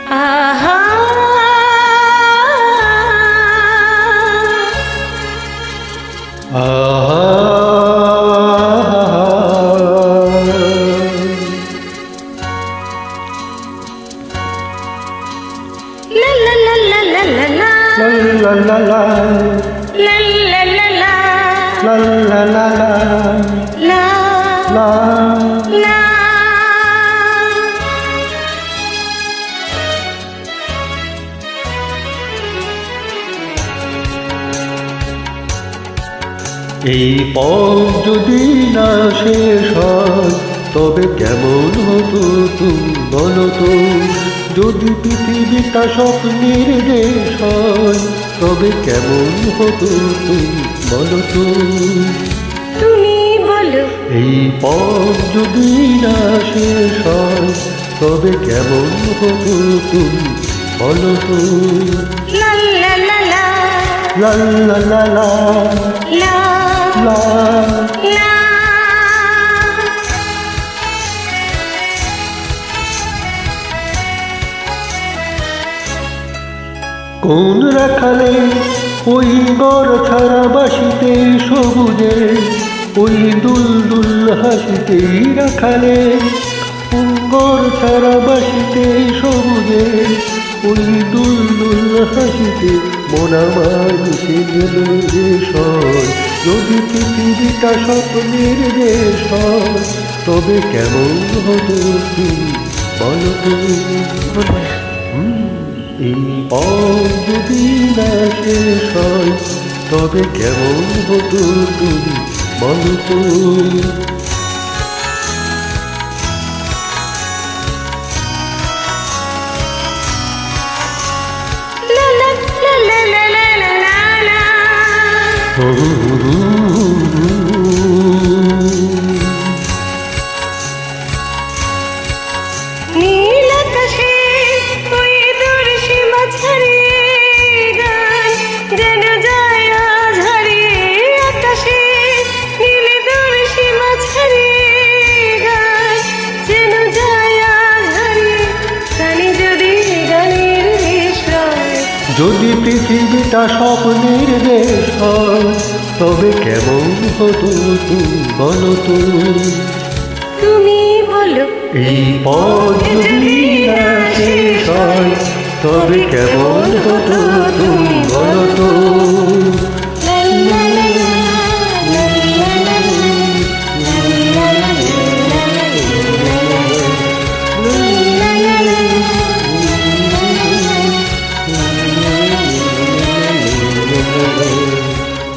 আহা লা লা লা লা লা লা লা la la la লা লা লা লা la la la লা la লা এই পথ যদি না শেষ হয় তবে কেমন হতো তুমি বলো তো। যদি পৃথিবীটা স্বপ্নের দেশ হয় তবে কেমন হতো তুমি বলো তো। তুমি বলো এই পথ যদি না শেষ হয় তবে কেমন হতো তুমি বলো তো। লা লা লা লা লা লা লা লা লা লা লা কোন রাখালে ওই গড় ছাড়া বাসিতে সবুজে ওই দুলদুল হাসিতেই রাখালে গড় ছাড়া বাসিতে সবুজে ওই দুলদুল হাসিতে মন আমার মিশে গেল দেশ হয়। যদি পৃথিবীটা স্বপ্নের দেশ হয় তবে কেমন হতো তুমি বলো তুমি। এই পথ যদি না শেষ হয় তবে কেমন হতো তুমি বলো তো। লা লা লা লা লা লা লা লা নীল আকাশে ওই দূর সীমা ছাড়িয়ে গান যেন যায় আজ হারিয়ে। আকাশে নীল দূর সীমা ছাড়িয়ে গান যেন যায় আজ হারিয়ে। গানে যদি গানের দেশ হয় যদি পৃথিবীটা স্বপ্নের দেশ হয় তবে কেমন হতো তুমি বলো তো। তুমি বলো এই পথ যদি না শেষ হয় তবে কেমন হতো তুমি বলো তো।